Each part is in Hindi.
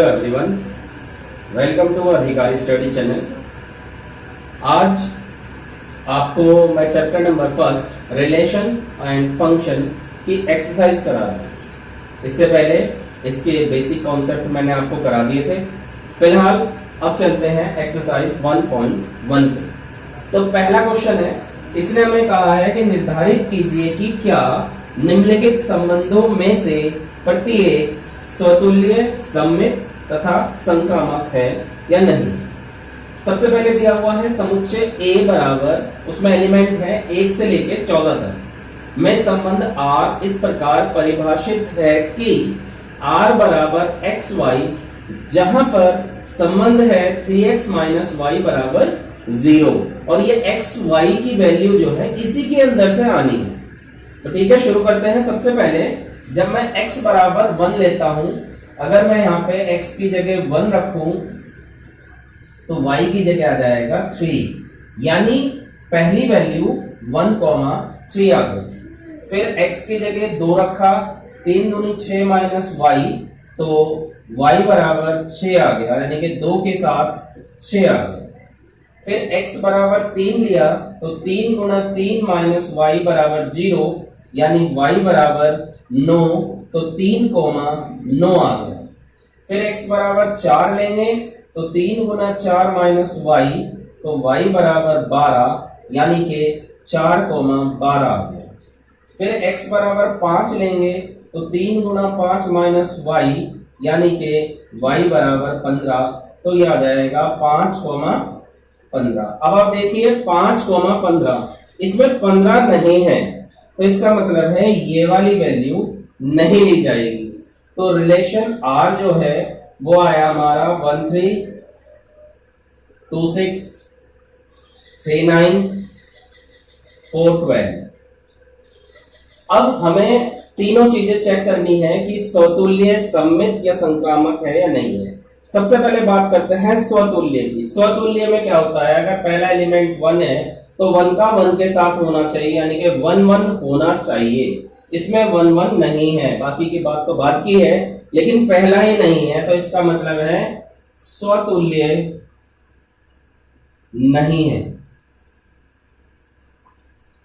हेलो एवरीवन, वेलकम टू अधिकारी स्टडी चैनल। आज आपको मैं chapter number first relation and function की एक्सरसाइज करा रहा हूं। इससे पहले इसके बेसिक कॉन्सेप्ट मैंने आपको करा दिए थे। फिलहाल अब चलते हैं एक्सरसाइज 1.1 पे। तो पहला क्वेश्चन है, इसने हमें कहा है कि निर्धारित कीजिए कि क्या निम्नलिखित संबंधों में से प्रत्येक स्वतुल्य, सममित तथा संक्रामक है या नहीं। सबसे पहले दिया हुआ है समुच्चय A बराबर, उसमें एलिमेंट है 1 से लेकर 14 तक में संबंध R इस प्रकार परिभाषित है कि R बराबर XY, जहां पर संबंध है 3x माइनस y बराबर 0 और ये XY की वैल्यू जो है इसी के अंदर से आनी है। तो ठीक है, शुरू करते हैं। सबसे पहले जब मैं x बराबर 1 लेता हूं, अगर मैं यहाँ पे x की जगह 1 रखूं तो y की जगह आ जाएगा 3, यानी पहली वैल्यू 1,3 आ गई। फिर x की जगह 2 रखा, 3 दूनी 6 माइनस y, तो y बराबर 6 आ गया, यानी कि 2 के साथ 6 आ गया। फिर x बराबर 3 लिया तो 3 गुणा 3 माइनस y बराबर 0, यानी y बराबर 9, तो 3,9 आ गया। फिर x बराबर 4 लेंगे तो 3 गुना 4 माइनस y, तो y बराबर 12, यानी कि 4,12 आ गया। फिर x बराबर 5 लेंगे तो 3 गुना 5 माइनस y, यानी कि y बराबर 15, तो यह आ जाएगा 5,15। अब आप देखिए 5,15, इसमें 15 नहीं है, तो इसका मतलब है ये वाली वैल्यू नहीं ली जाएगी। तो रिलेशन R जो है वो आया हमारा 13, 26, 39, 412। अब हमें तीनों चीजें चेक करनी है कि स्वतुल्य, सममित या संक्रामक है या नहीं है। सबसे पहले बात करते हैं स्वतुल्य की। स्वतुल्य में क्या होता है, अगर पहला एलिमेंट 1 है तो 1 का 1 के साथ होना चाहिए, यानी कि 1 1 होना चाहिए। इसमें 1 1 नहीं है, बाकी की बात तो बात की है, लेकिन पहला ही नहीं है, तो इसका मतलब है स्वतुल्य नहीं है।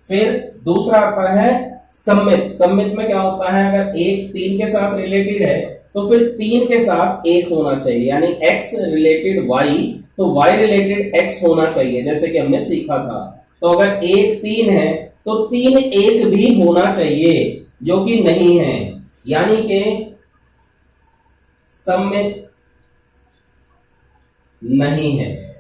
फिर दूसरा आता है सममित। सममित में क्या होता है, अगर 1 3 के साथ रिलेटेड है तो फिर 3 के साथ 1 होना चाहिए, यानी x रिलेटेड y तो y रिलेटेड x होना चाहिए, जैसे कि हमने सीखा था। तो अगर 1 3 है तो 3 1 भी होना चाहिए, जो कि नहीं है, यानी कि सममित नहीं है।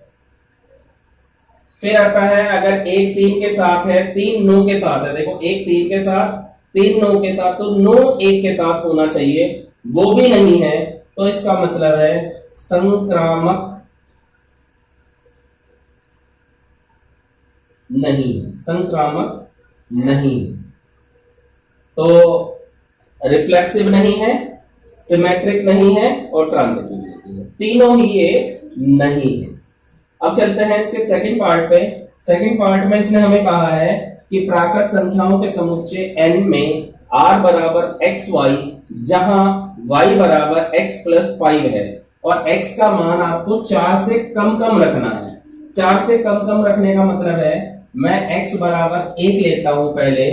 फिर आता है अगर 1 3 के साथ है, 3 9 के साथ है, देखो 1 3 के साथ, 3 9 के साथ, तो 9 1 के साथ होना चाहिए, वो भी नहीं है, तो इसका मतलब है संक्रामक नहीं, संक्रामक नहीं। तो रिफ्लेक्सिव नहीं है, सिमेट्रिक नहीं है और ट्रांजिटिव नहीं है, तीनों ही ये नहीं है। अब चलते हैं इसके सेकंड पार्ट पे। सेकंड पार्ट में इसने हमें कहा है कि प्राकृत संख्याओं के समुच्चय n में r बराबर xy, जहां y बराबर x प्लस 5 है और x का मान आपको 4 से कम कम रखना है। 4 से कम कम रखने का मतलब है मैं x बराबर 1 लेता हूं पहले,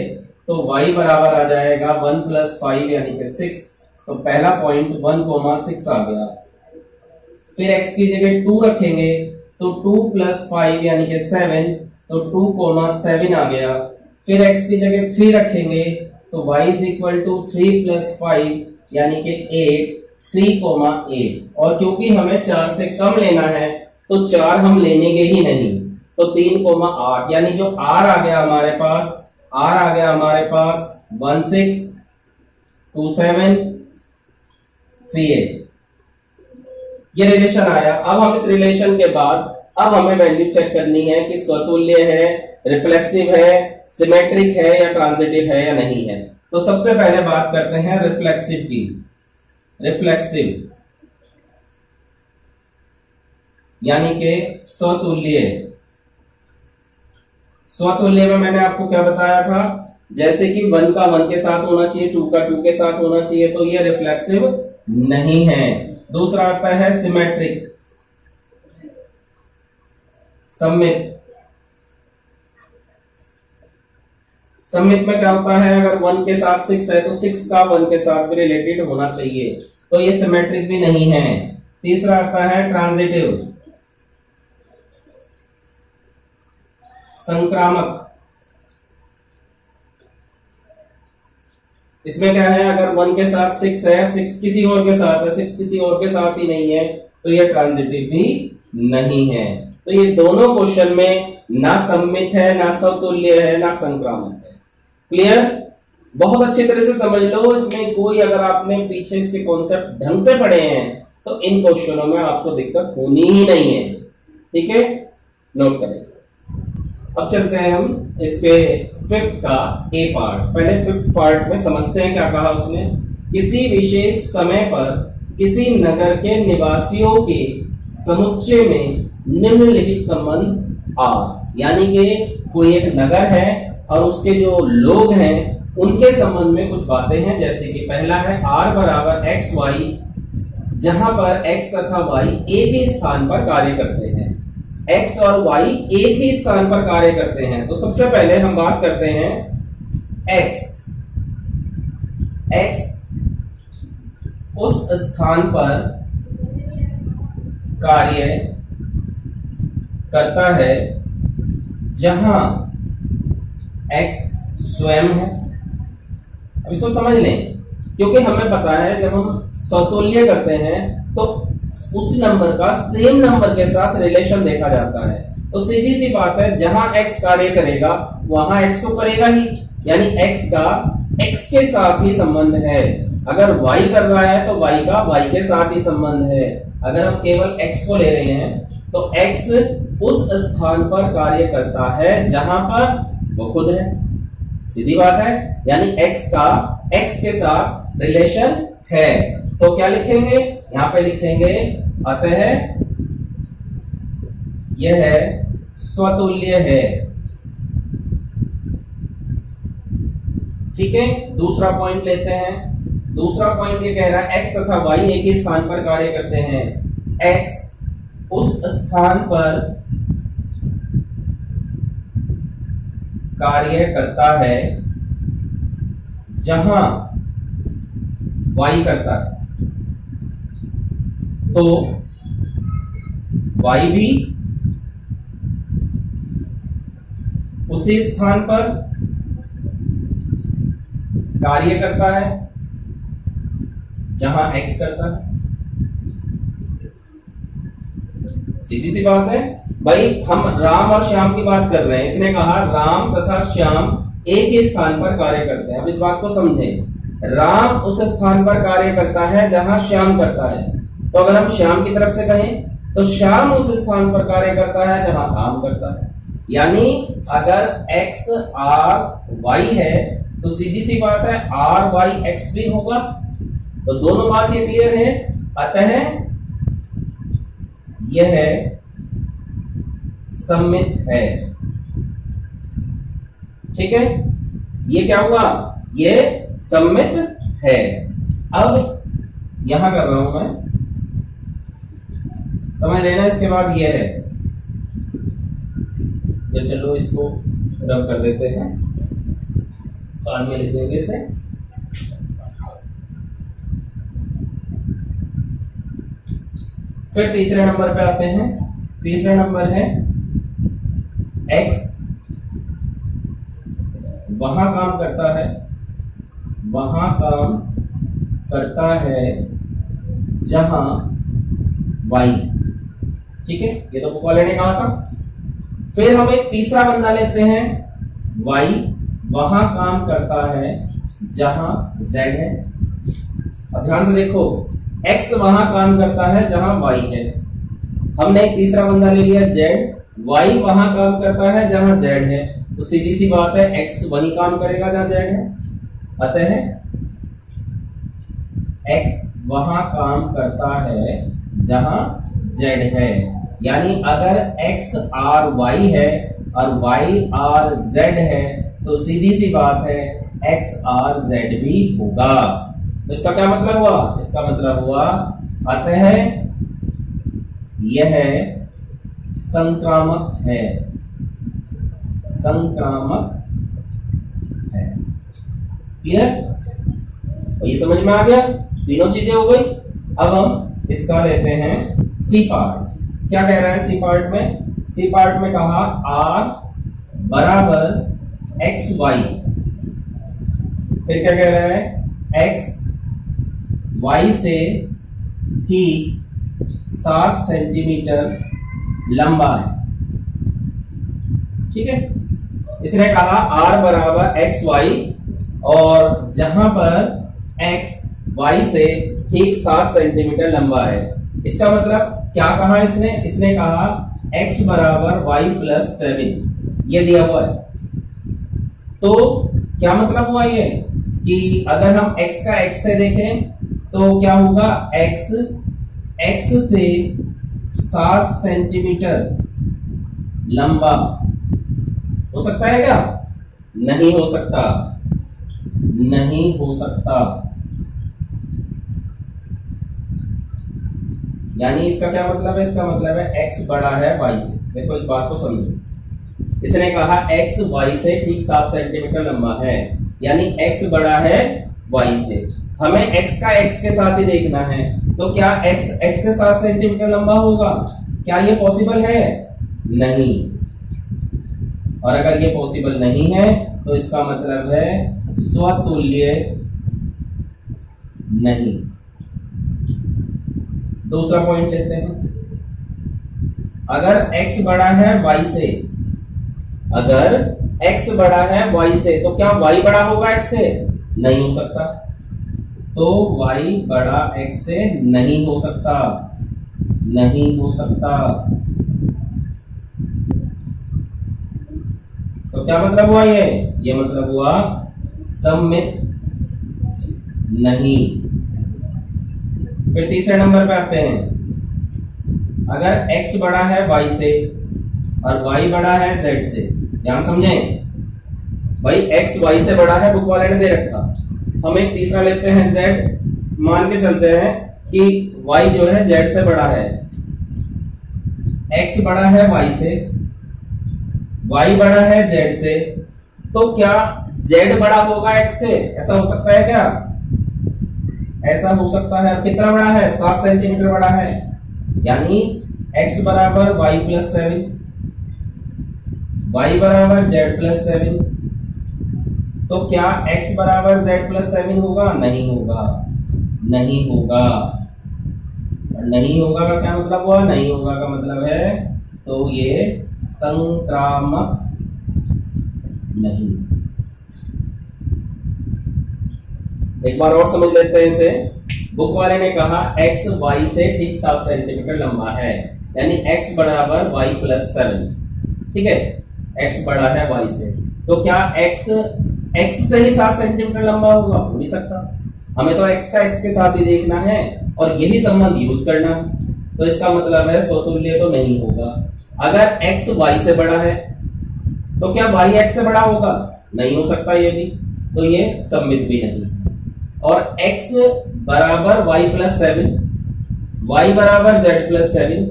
तो y बराबर आ जाएगा 1 प्लस 5 यानी कि 6, तो पहला पॉइंट 1,6 आ गया। फिर x की जगह 2 रखेंगे तो 2 प्लस 5 यानी कि 7, तो 2,7 आ गया। फिर x की जगह 3 रखेंगे तो y is equal to 3 plus 5 यानी कि 8, 3,8। और क्योंकि हमें 4 से कम लेना है तो 4 हम लेने के ही नहीं, तो 3,8, यानी जो r आ गया हमारे पास, r आ गया हमारे पास 162738, ये रिलेशन आया। अब हम इस रिलेशन के बाद अब हमें वैल्यू चेक करनी है कि स्वतुल्य है, रिफ्लेक्सिव है, सिमेट्रिक है या ट्रांजिटिव है या नहीं है। तो सबसे पहले बात करते हैं रिफ्लेक्सिव की। रिफ्लेक्सिव यानी कि स्वतुल्य। स्वतुल्य में मैंने आपको क्या बताया था, जैसे कि 1 का 1 के साथ होना चाहिए, 2 का 2 के साथ होना चाहिए, तो ये रिफ्लेक्सिव नहीं है। दूसरा आता है सिमेट्रिक, सममित। सममित में क्या होता है, अगर 1 के साथ 6 है तो 6 का 1 के साथ भी रिलेटेड होना चाहिए, तो ये सिमेट्रिक भी नहीं है। तीसरा आता है ट्रांजिटिव, संक्रामक। इसमें क्या है, अगर 1 के साथ 6 है, 6 किसी और के साथ है, 6 किसी और के साथ ही नहीं है, तो ये ट्रांजिटिव भी नहीं है। तो ये दोनों क्वेश्चन में ना सममित है, ना समतुल्य है, ना संक्रामक है। क्लियर? बहुत अच्छी तरह से समझ लो। इसमें कोई, अगर आपने पीछे इसके कॉन्सेप्ट ढंग से पढ़े हैं तो इन क्वेश्चनों में आपको दिक्कत होनी ही नहीं है। ठीक है, नोट करें। अब चलते हैं हम इसके 5th का ए पार्ट। पहले 5th पार्ट में समझते हैं क्या कहा उसने। किसी विशेष समय पर किसी नगर के निवासियों के समुच्चय में निम्नलिखित संबंध आ, यानी कि कोई एक नगर है और उसके जो लोग हैं उनके संबंध में कुछ बातें हैं। जैसे कि पहला है r बराबर एक्स वाई, जहां पर x तथा y एक ही स्थान पर कार्य करते हैं। x और y एक ही स्थान पर कार्य करते हैं। तो सबसे पहले हम बात करते हैं x उस स्थान पर कार्य करता है जहां x स्वयं है। अब इसको समझ लें, क्योंकि हमें पता है जब हम समतुल्य करते हैं तो उस नंबर का सेम नंबर के साथ रिलेशन देखा जाता है। तो सीधी सी बात है, जहां x कार्य करेगा वहां x तो करेगा ही, यानी x का x के साथ ही संबंध है। अगर y कर रहा है तो y का y के साथ ही संबंध है। अगर हम केवल x को ले रहे हैं तो x उस स्थान पर कार्य करता है जहां पर वो खुद है। सीधी बात है, यानी x का x के साथ रिलेशन है। तो क्या लिखेंगे, यहां पे लिखेंगे अतः यह स्वतुल्य है। ठीक है, दूसरा पॉइंट लेते हैं। दूसरा पॉइंट ये कह रहा है x तथा y एक ही स्थान पर कार्य करते हैं। x उस स्थान पर कार्य करता है जहां y करता है, तो y भी उसी स्थान पर कार्य करता है जहां x करता है। सीधी सी बात है भाई, हम राम और श्याम की बात कर रहे हैं। इसने कहा राम तथा श्याम एक ही स्थान पर कार्य करते हैं। अब इस बात को समझें, राम उस स्थान पर कार्य करता है जहां श्याम करता है। तो अगर हम श्याम की तरफ से कहें तो श्याम उस स्थान पर कार्य करता है जहां राम करता है। यानी अगर x r y है तो सीधी सी बात है r y x भी होगा। तो दोनों बात ये क्लियर है। अतः यह सममित है। ठीक है, ये क्या हुआ, ये सममित है। अब यहां कर रहा हूं मैं, समझ लेना। इसके बाद ये है, तो चलो इसको रब कर देते हैं, कान में लिखेंगे इसे। फिर तीसरे नंबर पे आते हैं। तीसरा नंबर है x वहां काम करता है, वहां काम करता है जहां y। ठीक है, ये तो बुक वाले ने कहा था। फिर हम एक तीसरा बंदा लेते हैं, y वहां काम करता है जहां z है। अब ध्यान से देखो, x वहां काम करता है जहां y है। हमने एक तीसरा बंदा ले लिया z, y वहां काम करता है जहां z है। तो सीधी सी बात है, x वही काम करेगा जहां z है। अतः x वहां काम करता है जहां z है। यानी अगर x r y है और y r z है तो सीधी सी बात है x r z भी होगा। तो इसका क्या मतलब हुआ, इसका मतलब हुआ अतः यह संक्रामक है, संक्रामक है। क्लियर? ये समझ में आ गया, तीनों चीजें हो गई। अब हम इसका लेते हैं सी पार्ट। क्या कह रहा है सी पार्ट में? सी पार्ट में कहा आर बराबर एक्स वाई, फिर क्या कह रहा है एक्स वाई से ठीक 7 सेंटीमीटर लंबा है। ठीक है, इसने कहा आर बराबर एक्स वाई और जहां पर एक्स वाई से ठीक 7 सेंटीमीटर लंबा है। इसका मतलब क्या कहा इसने? इसने कहा x बराबर वाई प्लस 7, ये दिया हुआ है। तो क्या मतलब हुआ ये कि अगर हम x का x से देखें तो क्या होगा, x से 7 सेंटीमीटर लंबा हो सकता है क्या? नहीं हो सकता, नहीं हो सकता। यानी इसका क्या मतलब है? इसका मतलब है x बड़ा है y से। देखो इस बात को समझो, इसने कहा x y से ठीक 7 सेंटीमीटर लंबा है, यानी x बड़ा है y से। हमें x का x के साथ ही देखना है, तो क्या x से 7 सेंटीमीटर लंबा होगा? क्या ये पॉसिबल है? नहीं। और अगर ये पॉसिबल नहीं है तो इसका मतलब है स्वतुल्य नहीं। दूसरा पॉइंट लेते हैं, अगर x बड़ा है y से, अगर x बड़ा है y से तो क्या y बड़ा होगा x से? नहीं हो सकता। तो y बड़ा x से नहीं हो सकता, नहीं हो सकता। तो क्या मतलब हुआ ये मतलब हुआ सममित नहीं। फिर तीसरे नंबर पे आते हैं, अगर x बड़ा है y से और y बड़ा है z से। ध्यान समझें भाई, x y से बड़ा है, बुक वाले ने दे रखा। हम एक तीसरा लेते हैं z, मान के चलते हैं कि y जो है z से बड़ा है। x बड़ा है y से, y बड़ा है z से, तो क्या z बड़ा होगा x से? ऐसा हो सकता है क्या? ऐसा हो सकता है। कितना बड़ा है? 7 सेंटीमीटर बड़ा है, यानी x बराबर y प्लस 7, y बराबर z प्लस 7। तो क्या x बराबर z प्लस 7 होगा? नहीं होगा, नहीं होगा। नहीं होगा का क्या मतलब हुआ? नहीं होगा का मतलब है तो ये संक्रामक नहीं। एक बार और समझ लेते हैं इसे। बुक वाले ने कहा x y से ठीक 7 सेंटीमीटर लंबा है, यानी x बराबर y प्लस 7। ठीक है, x बड़ा है y से, तो क्या x से ही 7 सेंटीमीटर लंबा होगा? हो नहीं सकता। हमें तो x का x के साथ ही देखना है और यही संबंध यूज करना है। तो इसका मतलब है स्वतुल्य तो नहीं होगा। अगर x y से बड़ा है तो क्या y x से बड़ा होगा? नहीं हो सकता ये भी, तो ये सममित भी नहीं। और x बराबर y प्लस 7, y बराबर z प्लस 7,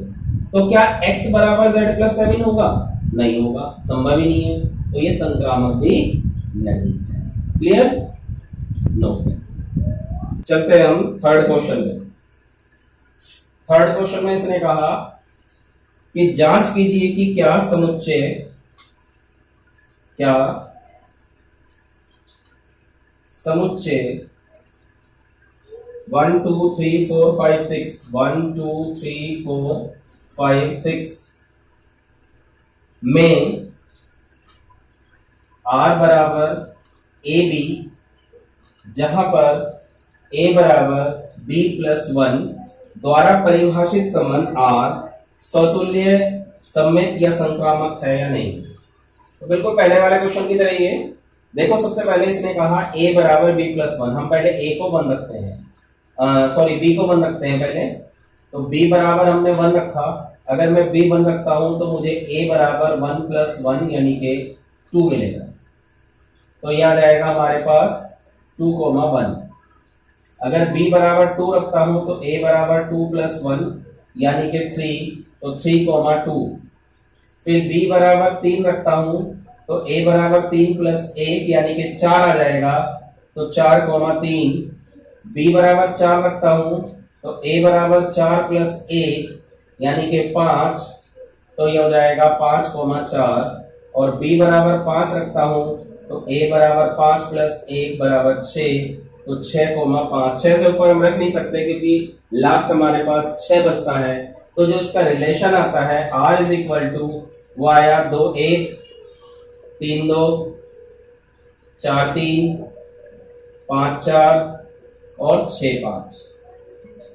तो क्या x बराबर z प्लस 7 होगा? नहीं होगा, संभव ही नहीं है। तो ये संक्रामक भी नहीं है। क्लियर? नो। चलते हैं हम थर्ड क्वेश्चन में। थर्ड क्वेश्चन में इसने कहा कि जांच कीजिए कि क्या समुच्चय 1 2 3 4 5 6 1 2 3 4 5 6 में r बराबर ए बी, जहां पर a बराबर b प्लस 1 द्वारा परिभाषित संबंध r स्वतुल्य, सममित या संक्रामक है या नहीं। तो बिल्कुल पहले वाले क्वेश्चन की तरह ये देखो। सबसे पहले इसने कहा a बराबर b प्लस 1। हम पहले a को 1 रखते हैं, सॉरी b को 1 रखते हैं पहले। तो b बराबर हमने 1 रखा। अगर मैं b 1 रखता हूं तो मुझे a बराबर 1 प्लस 1 यानी कि 2 मिलेगा। तो याद आएगा हमारे पास 2, 1। अगर b बराबर 2 रखता हूं तो a बराबर 2 प्लस 1 यानी कि 3, तो 3,2। फिर b बराबर 3 रखता हूं तो a बराबर 3 प्लस 1 यानी कि 4 आ जाएगा, तो 4,3। b बराबर 4 रखता हूं तो a बराबर 4 प्लस 1 यानी कि 5, तो ये हो जाएगा 5,4। और b बराबर 5 रखता हूं तो a बराबर 5 प्लस 1 बराबर 6, तो 6,5। 6 से ऊपर हम रख नहीं सकते क्योंकि लास्ट हमारे पास 6 बचता है। तो जो इसका रिलेशन आता है r इज इक्वल टू, वो आया 2 1 3 2 4 3 5 4 और 6 5।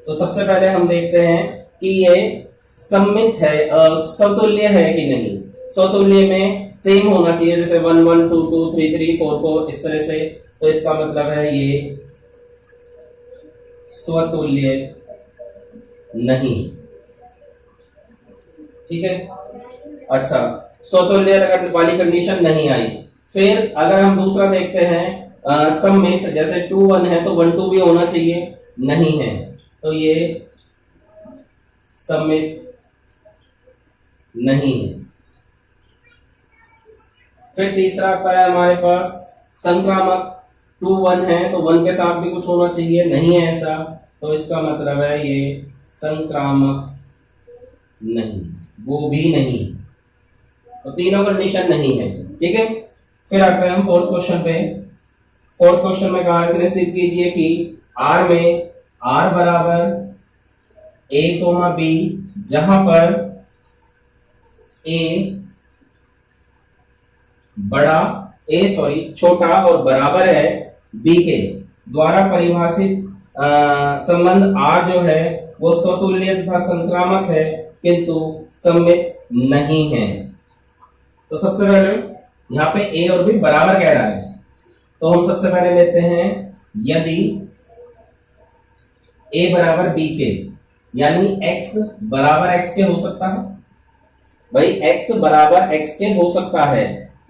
तो सबसे पहले हम देखते हैं कि ये सममित है, समतुल्य है कि नहीं। समतुल्य में सेम होना चाहिए, जैसे 1 1 2 2 3 3 4 4 इस तरह से। तो इसका मतलब है ये स्वतुल्य नहीं। ठीक है, अच्छा, स्वतुल्य वाली कंडीशन नहीं आई। फिर अगर हम दूसरा देखते हैं सममित, जैसे 2 1 है तो 1 2 भी होना चाहिए, नहीं है, तो ये सममित नहीं है। फिर तीसरा आता है हमारे पास संक्रामक, 2 1 है तो 1 के साथ भी कुछ होना चाहिए, नहीं है ऐसा, तो इसका मतलब है ये संक्रामक नहीं, वो भी नहीं। तो तीनों कंडीशन नहीं है। ठीक है, फिर आते हैं हम फोर्थ क्वेश्चन पे। फोर्थ क्वेश्चन में कहा, इसने सिद्ध कीजिए कि R में R बराबर A, B, जहां पर A छोटा और बराबर है B के, द्वारा परिभाषित संबंध R जो है वो स्वतुल्य तथा संक्रामक है किंतु सममित नहीं है। तो सबसे पहले यहाँ पे A और B बराबर कह रहा है, तो हम सबसे पहले लेते हैं यदि A बराबर B के, यानी x बराबर x के हो सकता है। भाई x बराबर x के हो सकता है,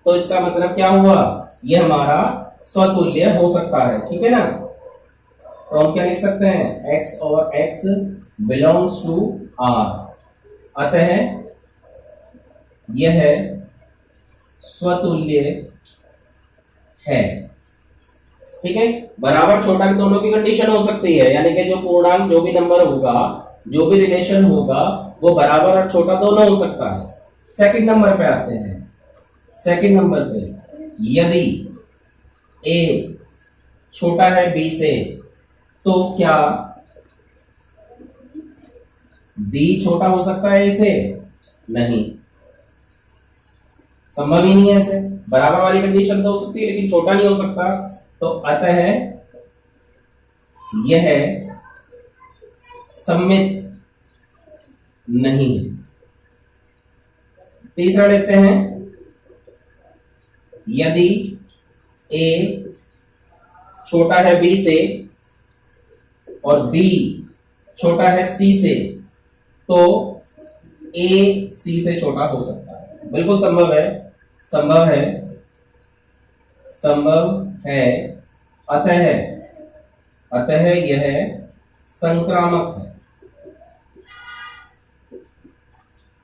तो इसका मतलब क्या हुआ, ये हमारा स्वतुल्य हो सकता है। ठीक है ना, तो हम क्या लिख सकते हैं, x और x बिलोंग्स टू R, अतः यह स्वतुल्य है। ठीक है, बराबर छोटा दोनों की कंडीशन हो सकती है, यानी कि जो पूर्णांक जो भी नंबर होगा, जो भी रिलेशन होगा, वो बराबर और छोटा दोनों हो सकता है। सेकंड नंबर पे आते हैं। सेकंड नंबर पे यदि A छोटा है B से, तो क्या B छोटा हो सकता है A से? नहीं, संभव ही नहीं है ऐसे। बराबर वाली कंडीशन तो हो सकती है लेकिन छोटा नहीं हो सकता, तो अतः यह सममित नहीं है। तीसरा लेते हैं, यदि A छोटा है B से और B छोटा है C से, तो A C से छोटा हो सकता है। बिल्कुल संभव है, संभव है, संभव है, अतः यह संक्रामक है।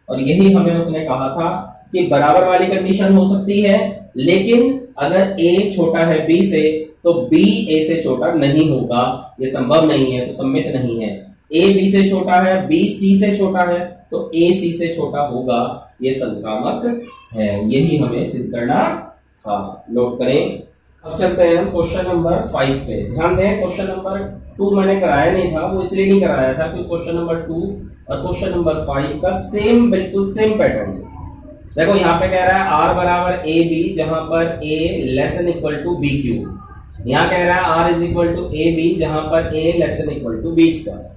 और यही हमें उसने कहा था कि बराबर वाली कंडीशन हो सकती है, लेकिन अगर A छोटा है B से तो B A से छोटा नहीं होगा, ये संभव नहीं है, तो सममित नहीं है। A B से छोटा है, B C से छोटा है, तो A C से छोटा होगा, ये संक्रामक है। यही हमें सिद्ध करना था, नोट करें। अब चलते हैं क्वेश्चन नंबर 5 पे। ध्यान दें, क्वेश्चन नंबर 2 मैंने कराया नहीं था, वो इसलिए नहीं कराया था क्योंकि क्वेश्चन नंबर 2 और क्वेश्चन नंबर 5 का सेम, बिल्कुल सेम पैटर्न है। देखो यहाँ पे कह रहा है R बराबर ए बी, जहां पर A less than equal to B cube. यहाँ कह रहा है R is equal to A B, जहां पर A less than equal to B square.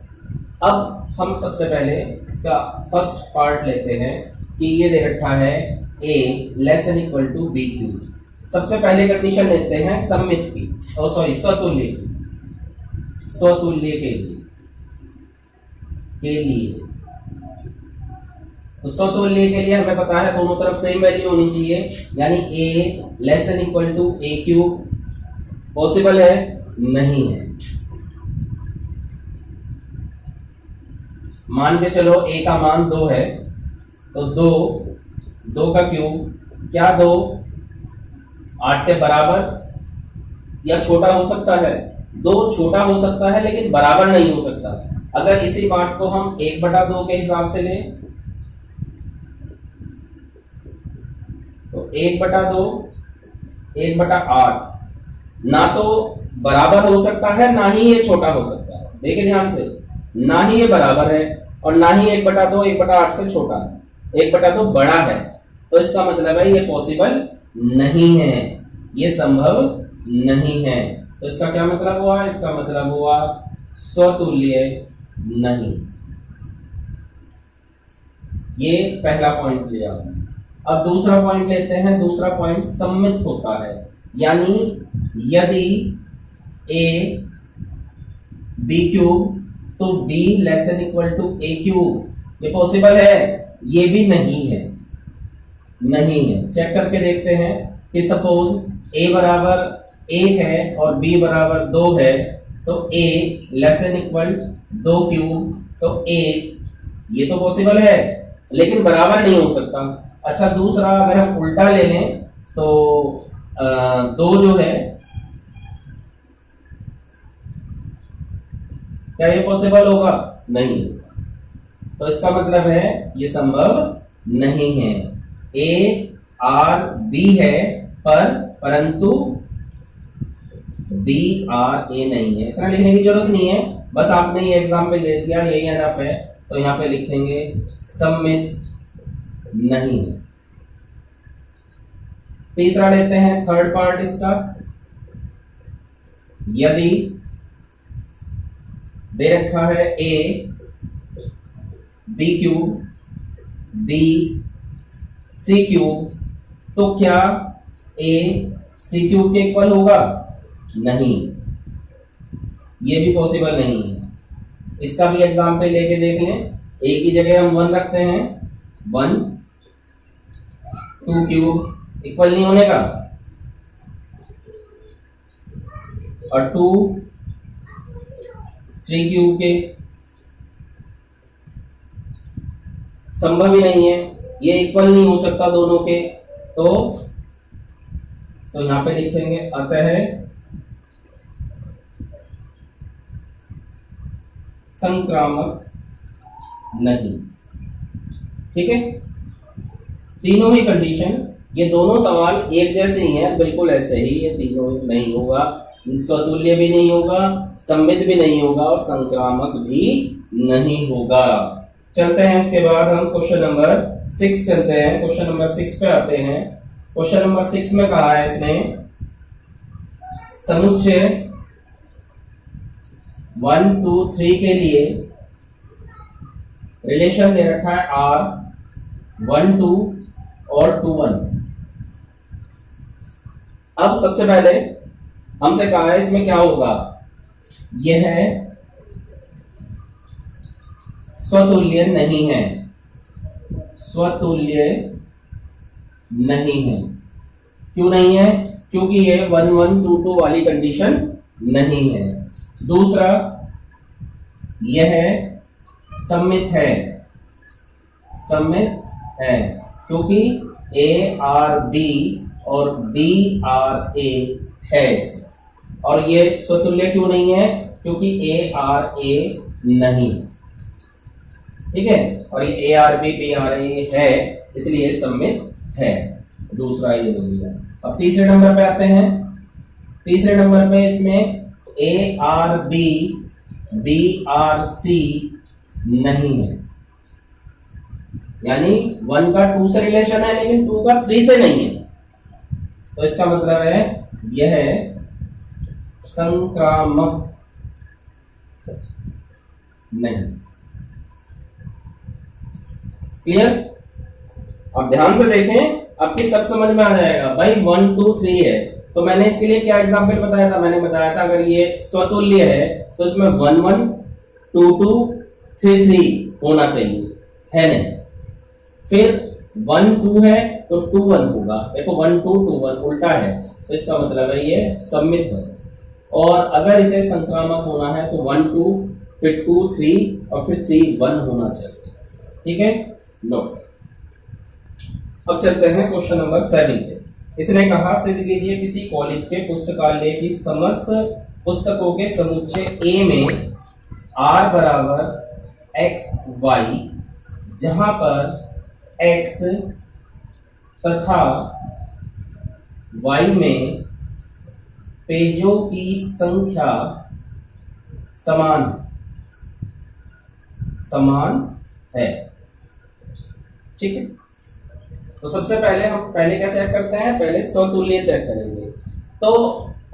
अब हम सबसे पहले इसका फर्स्ट पार्ट लेते हैं कि ये दे रखा है A less than equal to B cube. सबसे पहले कंडीशन लेते हैं सममित की, स्वतुल्य की, स्वतुल्य के लिए। तो स्वतुल्य के लिए हमें पता है दोनों तरफ सेम वैल्यू होनी चाहिए, यानी A less than equal to A cube. Possible है? नहीं है। मान के चलो a का मान 2 है, तो 2 का क्यूब, क्या 2 8 के बराबर या छोटा हो सकता है? 2 छोटा हो सकता है लेकिन बराबर नहीं हो सकता। अगर इसी बात को हम 1/2 के हिसाब से लें तो 1/2 1/8 ना तो बराबर हो सकता है ना ही ये छोटा हो सकता है। देखिए ध्यान से, ना ही ये बराबर है और ना ही 1/2 1/8 से छोटा है, 1/2 बड़ा है। तो इसका मतलब है ये पॉसिबल नहीं है, ये संभव नहीं है। तो इसका क्या मतलब हुआ? इसका मतलब हुआ स्वतुल्य नहीं। ये पहला पॉइंट लिया। अब दूसरा पॉइंट लेते हैं। दूसरा पॉइंट सम्मित होता है, यानी यदि a b क्यूब तो b less than equal to a cube, ये पॉसिबल है? ये भी नहीं है, नहीं है। चेक करके देखते हैं कि सपोज a बराबर 1 है और b बराबर 2 है, तो a less than equal 2 cube तो a, ये तो पॉसिबल है लेकिन बराबर नहीं हो सकता। अच्छा, दूसरा अगर हम उल्टा ले लें तो 2 जो है, क्या ये पॉसिबल होगा? नहीं। तो इसका मतलब है ये संभव नहीं है। a r b है परंतु b r a नहीं है। इतना लिखने की जरूरत नहीं है, बस आपने ये एग्जाम्पल ले दिया, यही एनफ है। तो यहां पे लिखेंगे सम्मित नहीं। तीसरा लेते हैं, थर्ड पार्ट इसका। यदि दे रखा है a b cube b c cube, तो क्या a c क्यूब के इक्वल होगा? नहीं, ये भी पॉसिबल नहीं है। इसका भी एग्जाम्पल लेके देख लें। a की जगह हम 1 रखते हैं, 1 2 क्यूब इक्वल नहीं होने का, और 2 3 क्यूब के संभव ही नहीं है, ये इक्वल नहीं हो सकता दोनों के। तो यहां पे लिखेंगे अतः संक्रामक नहीं। ठीक है, तीनों ही कंडीशन, ये दोनों सवाल एक जैसे ही हैं, बिल्कुल ऐसे ही। ये तीनों नहीं होगा, स्वतुल्य भी नहीं होगा, सम्मित भी नहीं होगा और संक्रामक भी नहीं होगा। चलते हैं इसके बाद हम क्वेश्चन नंबर 6 चलते हैं। क्वेश्चन नंबर 6 पे आते हैं। क्वेश्चन नंबर 6 में कहा है इसने समुच्चय 1 2 3 के लिए रिलेशन दे रखा है R 1 2 और 2 1। अब सबसे पहले हमसे कहा है इसमें क्या होगा? यह है स्वतुल्य नहीं है, स्वतुल्य नहीं है। क्यों नहीं है? क्योंकि ये 1 1 2 2 वाली कंडीशन नहीं है। दूसरा, यह सम्मित है, सम्मित है क्योंकि A R B और B R A है। और ये स्वतुल्य क्यों नहीं है? क्योंकि A R A नहीं। ठीक है, और ये A R B B R A है, इसलिए सम्मित है। दूसरा ये हो गया। अब तीसरे नंबर पे आते हैं। तीसरे नंबर पे इसमें A R B B R C नहीं है, यानी 1 का 2 से रिलेशन है लेकिन 2 का 3 से नहीं है। तो इसका मतलब है यह संक्रामक नहीं। क्लियर? अब ध्यान से देखें, आपकी सब समझ में आ जाएगा। भाई 1 2 3 है, तो मैंने इसके लिए क्या एग्जाम्पल बताया था? मैंने बताया था अगर ये स्वतुल्य है तो इसमें 1 1 2 2 3 3 होना चाहिए, है नहीं? फिर 1 2 है तो 2 1 होगा। देखो 1 2 2 1 उल्टा है, तो इसका मतलब है ये सम्मित है। और अगर इसे संक्रामक होना है तो 1 2 फिर 2 3 और फिर 3 1 होना चाहिए। ठीक है, नो। अब चलते हैं क्वेश्चन नंबर 7 पे। इसने कहा सिद्ध कीजिए किसी कॉलेज के पुस्तकालय की समस्त पुस्तकों के समुच्चय ए में R बराबर x y, जहां पर x तथा y में पेजों की संख्या समान है। ठीक है, तो सबसे पहले हम क्या चेक करते हैं, पहले स्वतुल्य चेक करेंगे। तो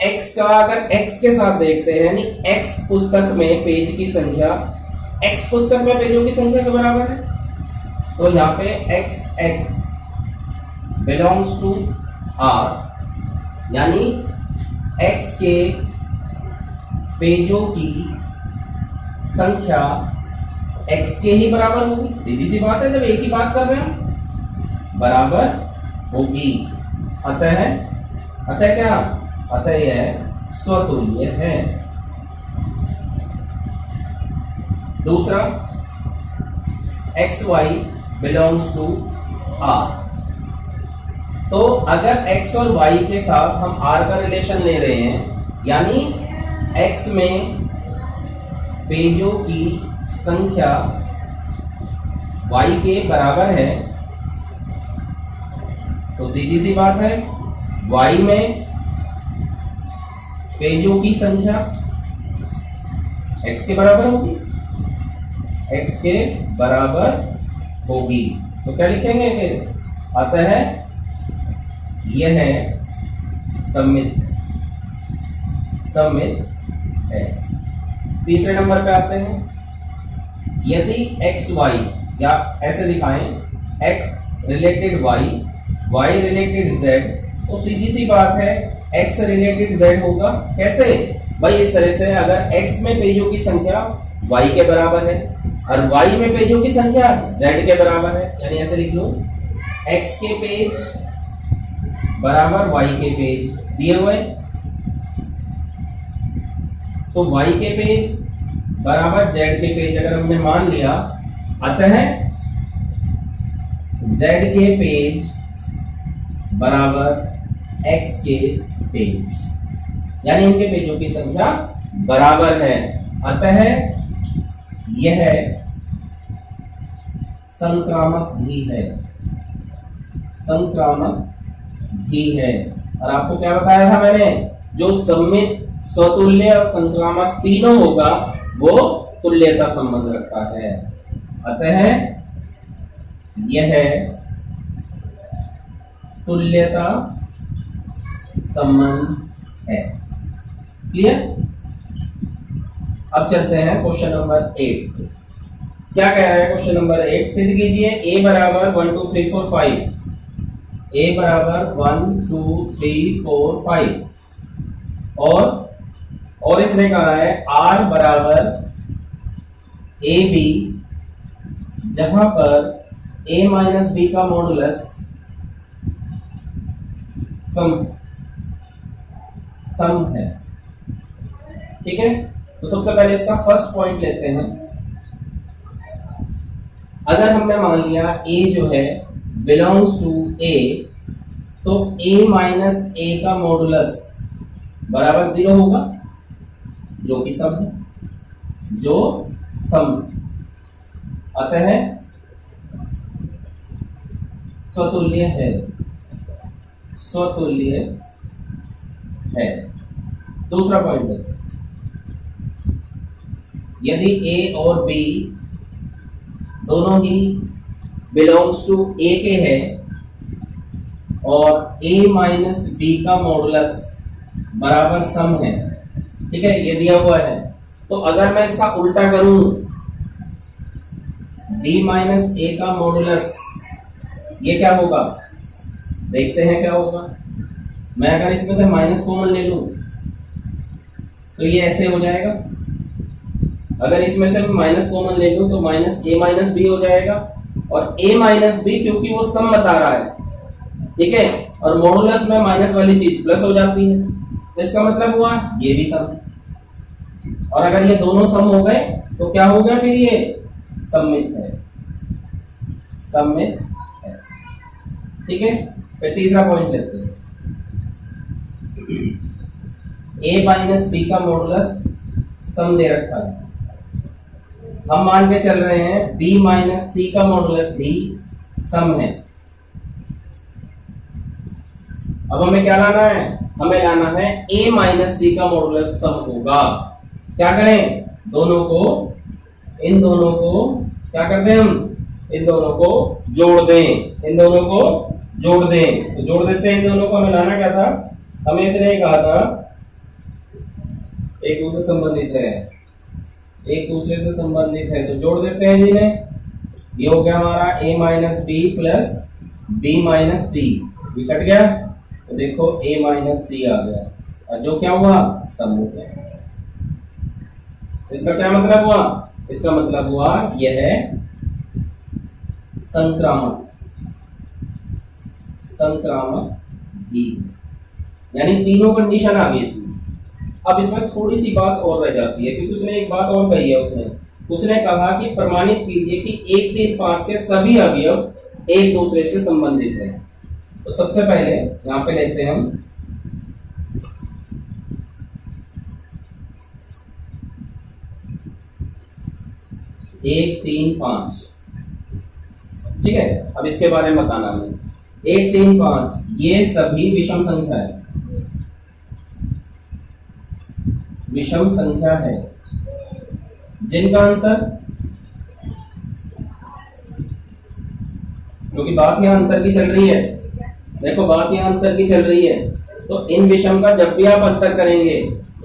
x का अगर x के साथ देखते हैं, यानी x पुस्तक में पेज की संख्या x पुस्तक में पेजों की संख्या के बराबर है, तो यहाँ पे x बिलोंग्स टू R, यानी x के पेजों की संख्या x के ही बराबर होगी। सीधी सी बात है, जब एक ही बात कर रहे हैं बराबर होगी। अतः क्या, अतः यह स्वतुल्य है। दूसरा, X Y belongs to R. तो अगर x और y के साथ हम r का रिलेशन ले रहे हैं, यानी x में पेजों की संख्या y के बराबर है, तो सीधी सी बात है y में पेजों की संख्या x के बराबर होगी, x के बराबर होगी। तो क्या लिखेंगे फिर, अतः यह सममित है। तीसरे नंबर पे आते हैं, यदि एक्स वाई, या ऐसे दिखाएं x related y, y related z, तो सीधी सी बात है x रिलेटेड z होगा। कैसे भाई, इस तरह से अगर x में पेजों की संख्या y के बराबर है और y में पेजों की संख्या z के बराबर है, यानी ऐसे लिख लो x के पेज बराबर y के पेज दिए हुए, तो y के पेज बराबर z के पेज अगर हमने मान लिया, अतः z के पेज बराबर x के पेज, यानी इनके पेजों की संख्या बराबर है। अतः यह संक्रामक भी है। और आपको क्या बताया था मैंने, जो सममित, स्वतुल्य और संक्रामक तीनों होगा वो तुल्यता संबंध रखता है। अतः यह तुल्यता संबंध है। क्लियर। अब चलते हैं क्वेश्चन नंबर 8। क्या कह रहा है क्वेश्चन नंबर 8, सिद्ध कीजिए a बराबर 1 2 3 4 5, a बराबर 1 2 3 4 5, और इसने कहा है r बराबर ए बी, जहां पर a माइनस बी का मॉडुलस सम है। ठीक है, तो सबसे पहले इसका फर्स्ट पॉइंट लेते हैं। अगर हमने मान लिया a जो है बिलोंग्स टू a, तो a माइनस a का मॉडुलस बराबर 0 होगा, जो कि सम है, जो सम, अतः स्वतुल्य है। दूसरा पॉइंट है, यदि a और b दोनों ही बिलोंग्स टू a के हैं और a माइनस b का मॉडुलस बराबर सम है, ठीक है, ये दिया हुआ है, तो अगर मैं इसका उल्टा करूं, b माइनस a का मॉडुलस, ये क्या होगा, देखते हैं क्या होगा। मैं अगर इसमें से माइनस कॉमन ले लूं तो ये ऐसे हो जाएगा। अगर इसमें से माइनस कॉमन ले लूं तो माइनस a माइनस बी हो जाएगा, और a माइनस बी क्योंकि वो सम बता रहा है, ठीक है, और मॉडुलस में माइनस वाली चीज प्लस हो जाती है, तो इसका मतलब हुआ ये भी सम। और अगर ये दोनों सम हो गए तो क्या हो गया फिर ये सममित है, सममित है। ठीक है, फिर तीसरा पॉइंट लेते हैं। a माइनस बी का मॉडुलस सम दे रखा है, हम मान के चल रहे हैं b माइनस सी का मॉडुलस भी सम है। अब हमें क्या लाना है, हमें लाना है a माइनस सी का मॉडुलस सम होगा। क्या करें, दोनों को, इन दोनों को क्या कर दें हम, इन दोनों को जोड़ दें, इन दोनों को जोड़ दें। तो जोड़ देते हैं इन दोनों को। हमें लाना क्या था, हमें इसने कहा था एक दूसरे से संबंधित है, एक दूसरे से संबंधित है, तो जोड़ देते हैं जिन्हें। ये हो गया हमारा a minus B plus B minus C, ये कट गया तो देखो a माइनस सी आ गया, और जो क्या हुआ, सम हो गया। इसका क्या मतलब हुआ, इसका मतलब हुआ यह संक्रामक, संक्रामक भी, यानी तीनों कंडीशन आ गई इसमें। अब इसमें थोड़ी सी बात और रह जाती है, क्योंकि उसने एक बात और कही है, उसने कहा कि प्रमाणित कीजिए कि 1, 3, 5 के सभी अवयव एक दूसरे से संबंधित हैं। तो सबसे पहले यहां पे लेते हैं हम 1, 3, 5। ठीक है, अब इसके बारे में बताना हमें। 1, 3, 5 ये सभी विषम संख्या है, विषम संख्या है जिनका अंतर, क्योंकि बात यहां अंतर की चल रही है, देखो बात यहां अंतर की चल रही है, तो इन विषम का जब भी आप अंतर करेंगे,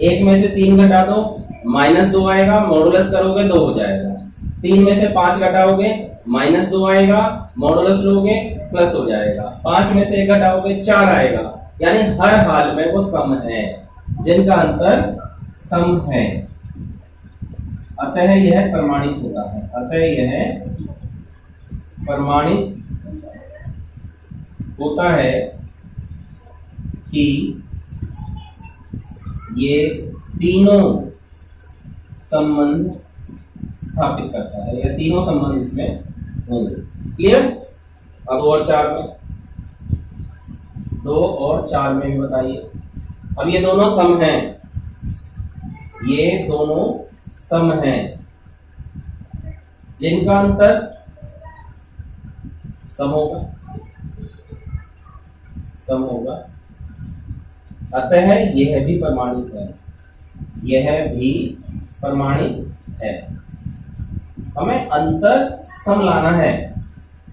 1 में से 3 घटा दो -2 आएगा, मॉडुलस करोगे 2 हो जाएगा। 3 में से 5 घटाओगे -2 आएगा, मॉडुलस लोगे प्लस हो जाएगा। 5 में से 1 घटाओगे 4 आएगा, यानी हर हाल में वो सम है, जिनका अंतर सम है, अतः यह प्रमाणित होता है, अतः यह प्रमाणित होता है कि ये तीनों संबंध स्थापित करता है, या तीनों संबंध इसमें होंगे। क्लियर। अब 2 और 4 में, 2 और 4 में भी बताइए। अब ये दोनों सम हैं, ये दोनों सम हैं, जिनका अंतर सम होगा, सम होगा, अतः यह भी प्रमाणित है, यह भी प्रमाणित है। हमें अंतर सम लाना है,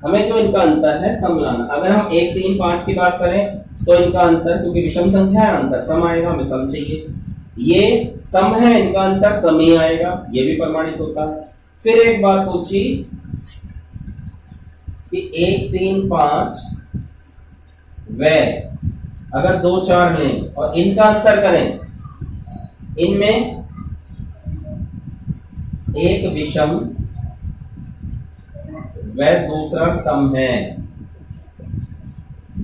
हमें जो इनका अंतर है सम लाना। अगर हम 1, 3, 5 की बात करें तो इनका अंतर, क्योंकि विषम संख्या है, अंतर सम आएगा, हमें सम चाहिए। ये सम है, इनका अंतर सम ही आएगा, ये भी प्रमाणित होता है। फिर एक बात पूछी कि 1, 3, 5 व अगर 2, 4 लें और इनका अंतर करें, इनमें एक विषम व दूसरा सम है,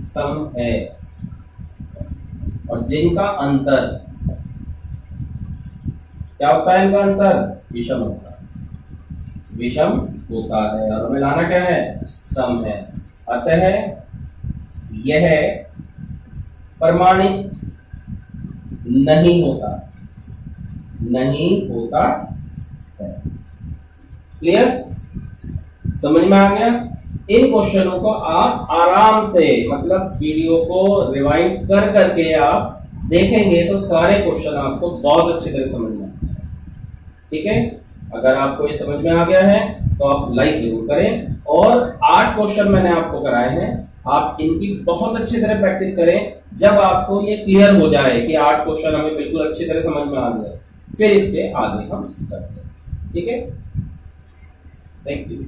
सम है, और जिनका अंतर क्या होता है, इनका अंतर विषम होता है, विषम होता है, और हमें लाना क्या है, सम है। अतः यह प्रमाणित नहीं होता, नहीं होता है। क्लियर, समझ में आ गया। इन क्वेश्चनों को आप आराम से, मतलब वीडियो को रिवाइंड कर करके आप देखेंगे तो सारे क्वेश्चन आपको बहुत अच्छी तरह समझ में आएंगे। ठीक है, अगर आपको ये समझ में आ गया है तो आप लाइक जरूर करें, और 8 क्वेश्चन मैंने आपको कराए हैं, आप इनकी बहुत अच्छी तरह प्रैक्टिस करें। जब आपको ये क्लियर हो जाए कि 8 क्वेश्चन हमें बिल्कुल अच्छी तरह समझ में आ गए, फिर इसके आगे हम करते हैं। ठीक है, थैंक यू।